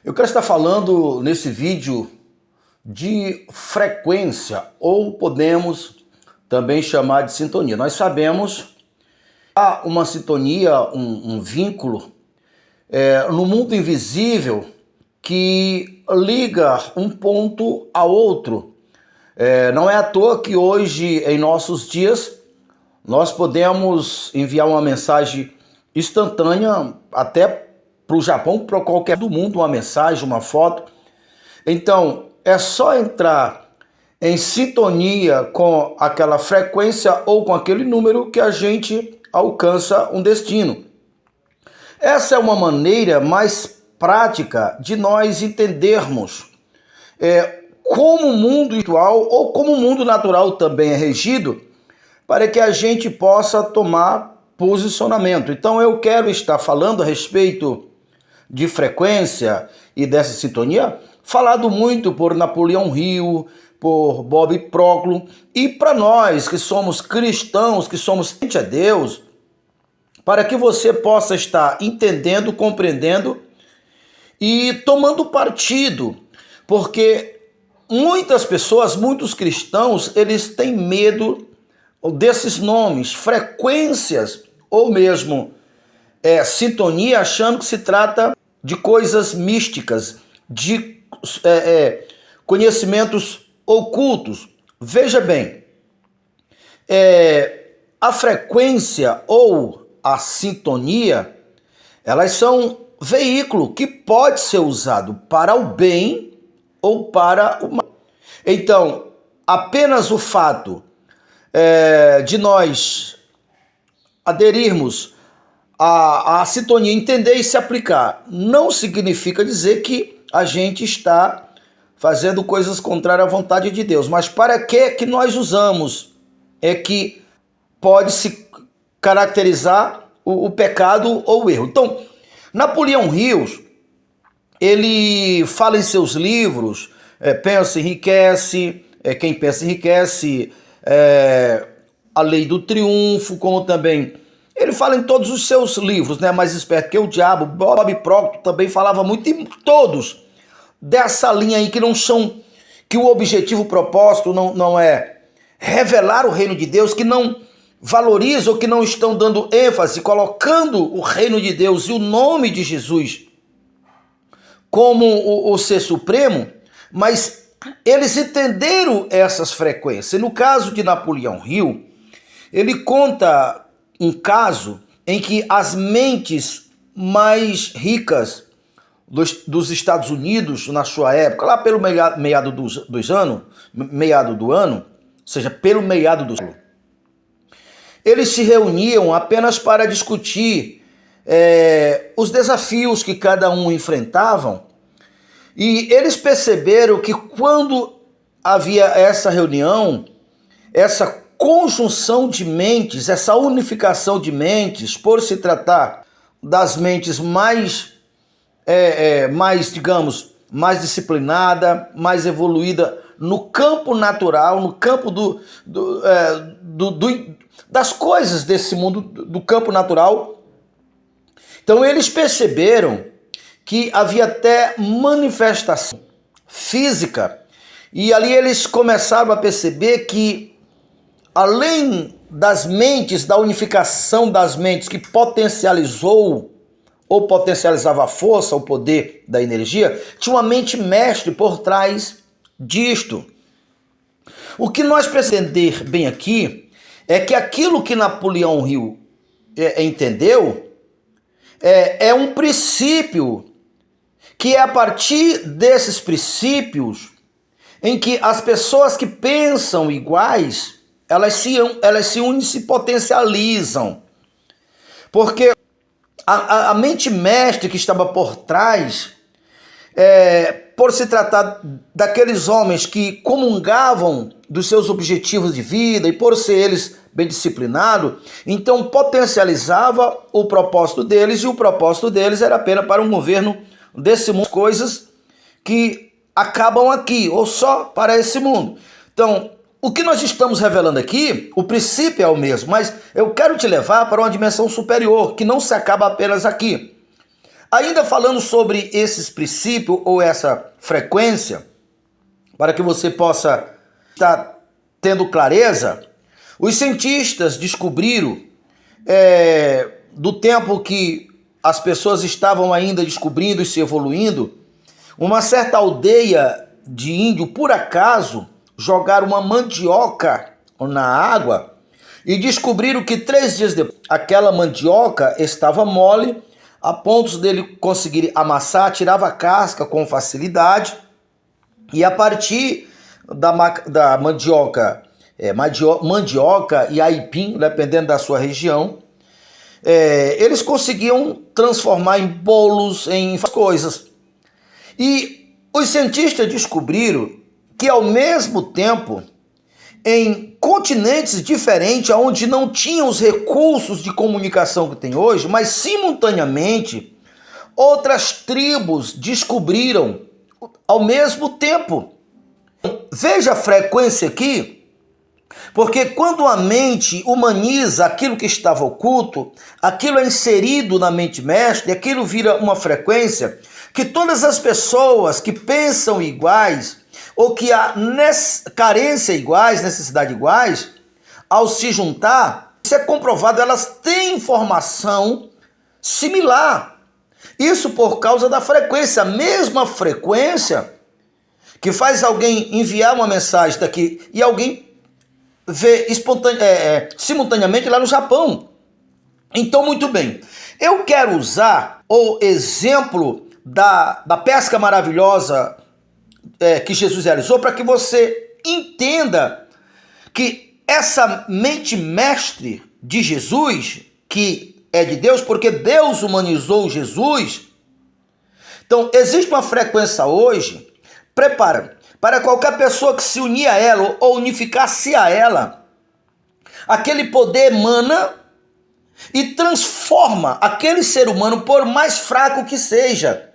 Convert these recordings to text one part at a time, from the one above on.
Eu quero estar falando nesse vídeo de frequência, ou podemos também chamar de sintonia. Nós sabemos que há uma sintonia, um vínculo no mundo invisível que liga um ponto a outro. Não é à toa que hoje, em nossos dias, nós podemos enviar uma mensagem instantânea até para o Japão, para qualquer do mundo, uma mensagem, uma foto. Então, é só entrar em sintonia com aquela frequência ou com aquele número que a gente alcança um destino. Essa é uma maneira mais prática de nós entendermos como o mundo virtual ou como o mundo natural também é regido, para que a gente possa tomar posicionamento. Então eu quero estar falando a respeito de frequência e dessa sintonia, falado muito por Napoleão Hill, por Bob Proctor, e para nós que somos cristãos, que somos temente a Deus, para que você possa estar entendendo, compreendendo e tomando partido, porque muitas pessoas, muitos cristãos, eles têm medo desses nomes, frequências ou mesmo sintonia, achando que se trata de coisas místicas, de conhecimentos ocultos. Veja bem, a frequência ou a sintonia, elas são veículo que pode ser usado para o bem ou para o mal. Então, apenas o fato de nós aderirmos a sintonia, entender e se aplicar, não significa dizer que a gente está fazendo coisas contrárias à vontade de Deus. Mas para que nós usamos é que pode se caracterizar o pecado ou o erro. Então, Napoleão Hill, ele fala em seus livros, Pensa Enriquece, Quem Pensa Enriquece, A Lei do Triunfo, como também ele fala em todos os seus livros, né? Mais Esperto que o Diabo. Bob Proctor também falava muito, em todos dessa linha aí, que não são, que o objetivo, o propósito não é revelar o reino de Deus, que não valorizam ou que não estão dando ênfase, colocando o reino de Deus e o nome de Jesus como o ser supremo, mas eles entenderam essas frequências. E no caso de Napoleão Hill, ele conta um caso em que as mentes mais ricas dos Estados Unidos, na sua época, lá pelo meado do ano, ou seja, pelo meado do ano, eles se reuniam apenas para discutir os desafios que cada um enfrentavam, e eles perceberam que quando havia essa reunião, essa conjunção de mentes, essa unificação de mentes, por se tratar das mentes mais, digamos, mais disciplinada, mais evoluída no campo natural, no campo das coisas desse mundo, do campo natural. Então eles perceberam que havia até manifestação física, e ali eles começaram a perceber que, além das mentes, da unificação das mentes que potencializou ou potencializava a força, o poder da energia, tinha uma mente mestre por trás disto. O que nós precisamos entender bem aqui é que aquilo que Napoleão Hill entendeu é um princípio que é a partir desses princípios em que as pessoas que pensam iguais, elas se unem, se potencializam. Porque a mente mestre que estava por trás, por se tratar daqueles homens que comungavam dos seus objetivos de vida e por ser eles bem disciplinados, então potencializava o propósito deles, e o propósito deles era apenas para um governo desse mundo, coisas que acabam aqui, ou só para esse mundo. Então, o que nós estamos revelando aqui, o princípio é o mesmo, mas eu quero te levar para uma dimensão superior, que não se acaba apenas aqui. Ainda falando sobre esses princípios ou essa frequência, para que você possa estar tendo clareza, os cientistas descobriram, do tempo que as pessoas estavam ainda descobrindo e se evoluindo, uma certa aldeia de índio, por acaso, jogaram uma mandioca na água e descobriram que 3 dias depois aquela mandioca estava mole, a ponto dele conseguir amassar, tirava a casca com facilidade, e a partir da mandioca, mandioca e aipim, dependendo da sua região, eles conseguiam transformar em bolos, em coisas. E os cientistas descobriram que ao mesmo tempo, em continentes diferentes, onde não tinham os recursos de comunicação que tem hoje, mas simultaneamente outras tribos descobriram ao mesmo tempo. Veja a frequência aqui, porque quando a mente humaniza aquilo que estava oculto, aquilo é inserido na mente mestre, aquilo vira uma frequência que todas as pessoas que pensam iguais, ou que há carência iguais, necessidade iguais, ao se juntar, isso é comprovado, elas têm informação similar. Isso por causa da frequência, a mesma frequência que faz alguém enviar uma mensagem daqui e alguém vê simultaneamente lá no Japão. Então, muito bem, eu quero usar o exemplo da pesca maravilhosa que Jesus realizou, para que você entenda que essa mente mestre de Jesus, que é de Deus, porque Deus humanizou Jesus. Então, existe uma frequência hoje, para qualquer pessoa que se unir a ela ou unificar-se a ela, aquele poder emana e transforma aquele ser humano, por mais fraco que seja,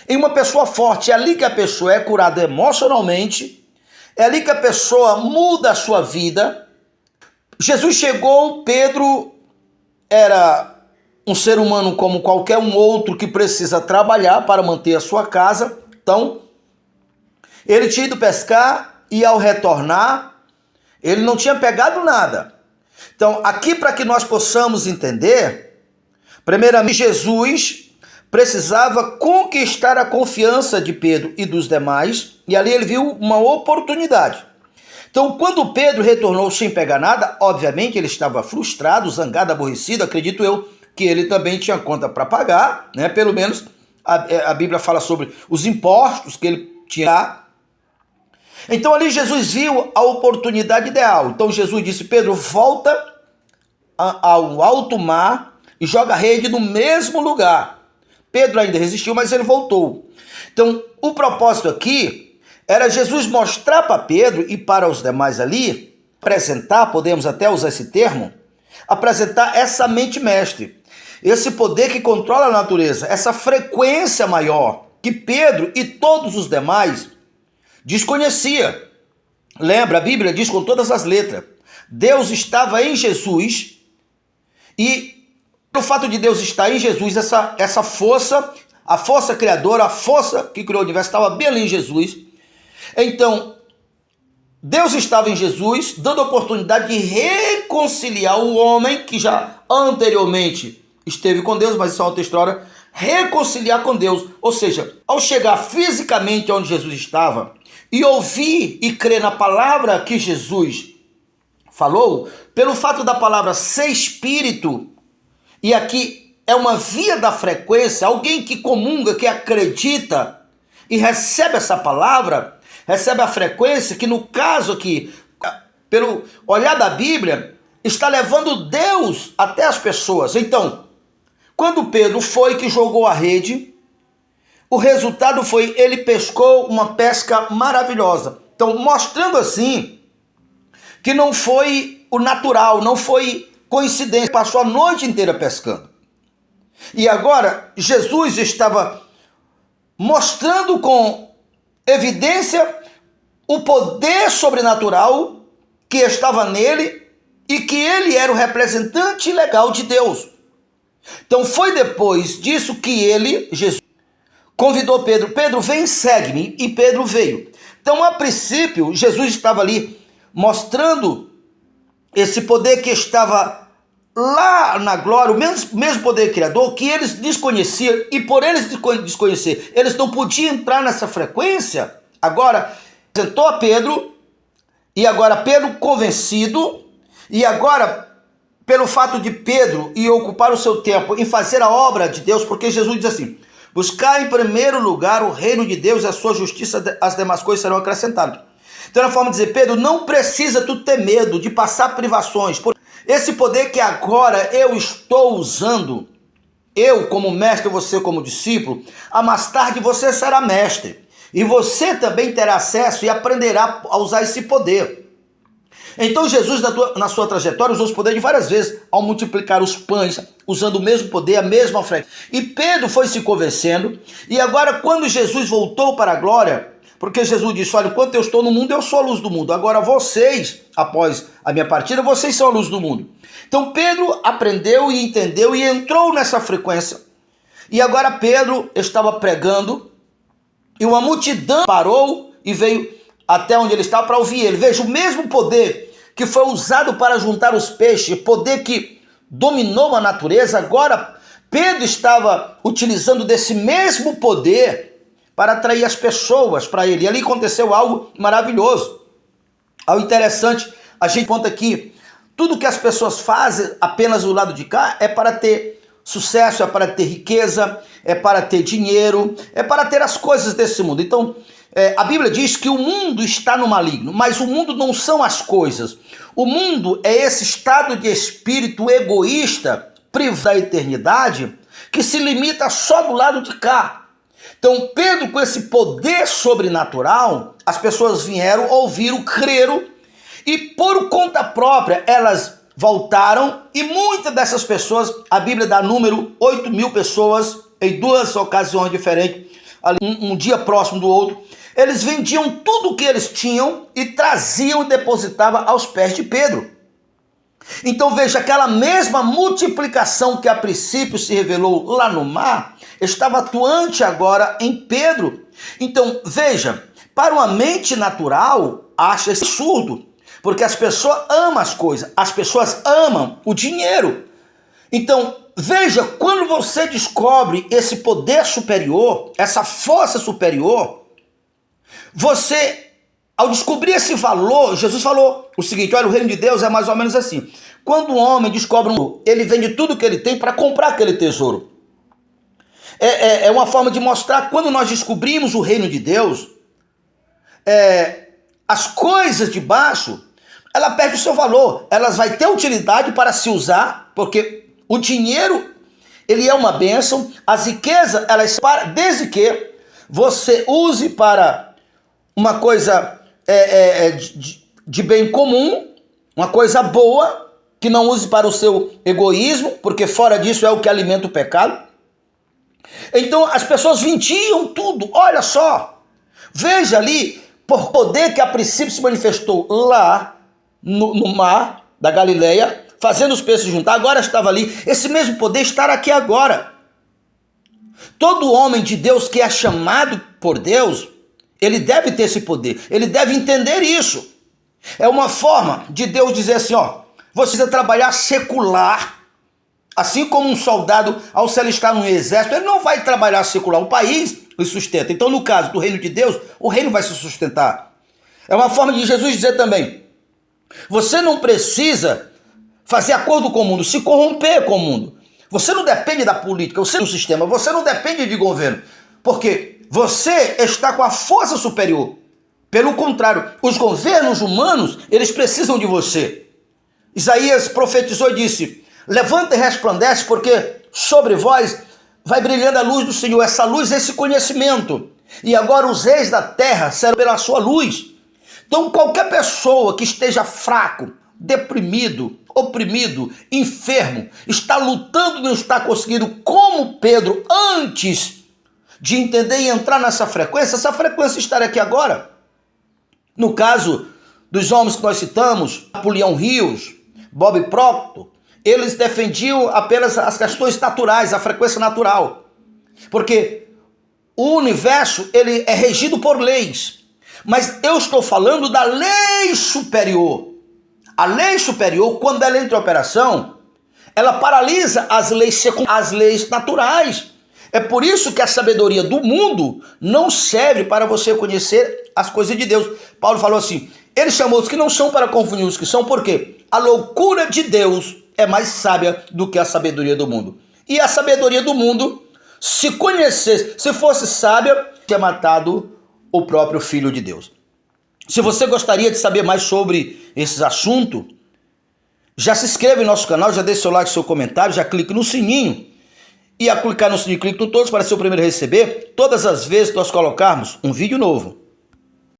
em uma pessoa forte. É ali que a pessoa é curada emocionalmente, é ali que a pessoa muda a sua vida. Jesus chegou, Pedro era um ser humano como qualquer um outro que precisa trabalhar para manter a sua casa. Então, ele tinha ido pescar e ao retornar, ele não tinha pegado nada. Então, aqui para que nós possamos entender, primeiramente, Jesus precisava conquistar a confiança de Pedro e dos demais, e ali ele viu uma oportunidade. Então, quando Pedro retornou sem pegar nada, obviamente ele estava frustrado, zangado, aborrecido, acredito eu que ele também tinha conta para pagar, né? Pelo menos a Bíblia fala sobre os impostos que ele tinha. Então ali Jesus viu a oportunidade ideal. Então Jesus disse: Pedro, volta ao alto mar e joga a rede no mesmo lugar. Pedro ainda resistiu, mas ele voltou. Então, o propósito aqui era Jesus mostrar para Pedro e para os demais ali, apresentar, podemos até usar esse termo, apresentar essa mente mestre, esse poder que controla a natureza, essa frequência maior que Pedro e todos os demais desconhecia. Lembra, a Bíblia diz com todas as letras, Deus estava em Jesus, e o fato de Deus estar em Jesus, essa força, a força criadora, a força que criou o universo, estava bem ali em Jesus. Então, Deus estava em Jesus, dando a oportunidade de reconciliar o homem, que já anteriormente esteve com Deus, mas isso é outra história, reconciliar com Deus. Ou seja, ao chegar fisicamente onde Jesus estava, e ouvir e crer na palavra que Jesus falou, pelo fato da palavra ser espírito, e aqui é uma via da frequência, alguém que comunga, que acredita e recebe essa palavra, recebe a frequência, que no caso aqui, pelo olhar da Bíblia, está levando Deus até as pessoas. Então, quando Pedro foi que jogou a rede, o resultado foi, ele pescou uma pesca maravilhosa. Então, mostrando assim, que não foi o natural, não foi coincidência, passou a noite inteira pescando. E agora, Jesus estava mostrando com evidência o poder sobrenatural que estava nele e que ele era o representante legal de Deus. Então foi depois disso que Jesus, convidou Pedro. Pedro, vem, segue-me. E Pedro veio. Então, a princípio, Jesus estava ali mostrando esse poder que estava lá na glória, o mesmo poder criador que eles desconheciam, e por eles desconhecer, eles não podiam entrar nessa frequência. Agora, apresentou a Pedro, e agora Pedro convencido, e agora, pelo fato de Pedro ir ocupar o seu tempo em fazer a obra de Deus, porque Jesus diz assim: buscar em primeiro lugar o reino de Deus e a sua justiça, as demais coisas serão acrescentadas. Então é uma forma de dizer: Pedro, não precisa tu ter medo de passar privações. Esse poder que agora eu estou usando, eu como mestre, você como discípulo, a mais tarde você será mestre. E você também terá acesso e aprenderá a usar esse poder. Então Jesus, na sua trajetória, usou esse poder de várias vezes, ao multiplicar os pães, usando o mesmo poder, a mesma frequência. E Pedro foi se convencendo, e agora quando Jesus voltou para a glória, porque Jesus disse: olha, enquanto eu estou no mundo, eu sou a luz do mundo. Agora vocês, após a minha partida, vocês são a luz do mundo. Então Pedro aprendeu e entendeu e entrou nessa frequência. E agora Pedro estava pregando, e uma multidão parou e veio até onde ele estava para ouvir ele. Veja, o mesmo poder que foi usado para juntar os peixes, poder que dominou a natureza, agora Pedro estava utilizando desse mesmo poder para atrair as pessoas para ele. E ali aconteceu algo maravilhoso. Algo interessante, a gente conta aqui, tudo que as pessoas fazem apenas do lado de cá é para ter sucesso, é para ter riqueza, é para ter dinheiro, é para ter as coisas desse mundo. Então, a Bíblia diz que o mundo está no maligno, mas o mundo não são as coisas. O mundo é esse estado de espírito egoísta, privado da eternidade, que se limita só do lado de cá. Então Pedro, com esse poder sobrenatural, as pessoas vieram, ouviram, creram, e por conta própria elas voltaram, e muitas dessas pessoas, a Bíblia dá número 8.000 pessoas em duas ocasiões diferentes, um dia próximo do outro. Eles vendiam tudo o que eles tinham e traziam e depositavam aos pés de Pedro. Então veja, aquela mesma multiplicação que a princípio se revelou lá no mar, estava atuante agora em Pedro. Então veja, para uma mente natural, acha isso absurdo, porque as pessoas amam as coisas, as pessoas amam o dinheiro. Então veja, quando você descobre esse poder superior, essa força superior, você, ao descobrir esse valor, Jesus falou o seguinte: olha, o reino de Deus é mais ou menos assim. Quando um homem descobre ele vende tudo que ele tem para comprar aquele tesouro. É uma forma de mostrar, quando nós descobrimos o reino de Deus, as coisas de baixo, ela perde o seu valor. Elas vão ter utilidade para se usar, porque o dinheiro, ele é uma bênção. As riquezas, elas para, desde que você use para uma coisa de bem comum, uma coisa boa, que não use para o seu egoísmo, porque fora disso é o que alimenta o pecado. Então as pessoas vendiam tudo, olha só, veja ali, por poder que a princípio se manifestou lá no mar da Galileia, fazendo os peixes juntar, agora estava ali, esse mesmo poder está aqui agora. Todo homem de Deus que é chamado por Deus, ele deve ter esse poder, ele deve entender isso. É uma forma de Deus dizer assim: ó, você precisa trabalhar secular, assim como um soldado, ao se alistar no exército, ele não vai trabalhar secular, o país o sustenta. Então, no caso do reino de Deus, o reino vai se sustentar. É uma forma de Jesus dizer também: você não precisa fazer acordo com o mundo, se corromper com o mundo. Você não depende da política, você do sistema, você não depende de governo, porque você está com a força superior. Pelo contrário, os governos humanos, eles precisam de você. Isaías profetizou e disse: levanta e resplandece, porque sobre vós vai brilhando a luz do Senhor. Essa luz é esse conhecimento. E agora os reis da terra serão pela sua luz. Então qualquer pessoa que esteja fraco, deprimido, oprimido, enfermo, está lutando e não está conseguindo, como Pedro, antes de entender e entrar nessa frequência, essa frequência estará aqui agora. No caso dos homens que nós citamos, Napoleão Rios, Bob Proctor eles defendiam apenas as questões naturais, a frequência natural. Porque o universo, ele é regido por leis. Mas eu estou falando da lei superior. A lei superior, quando ela entra em operação, ela paralisa as leis secundárias, as leis naturais. É por isso que a sabedoria do mundo não serve para você conhecer as coisas de Deus. Paulo falou assim, ele chamou os que não são para confundir os que são, por quê? A loucura de Deus é mais sábia do que a sabedoria do mundo. E a sabedoria do mundo, se conhecesse, se fosse sábia, tinha matado o próprio Filho de Deus. Se você gostaria de saber mais sobre esses assuntos, já se inscreva em nosso canal, já deixe seu like, seu comentário, já clique no sininho. E a clicar no sininho, clique no todos para ser o primeiro a receber todas as vezes que nós colocarmos um vídeo novo.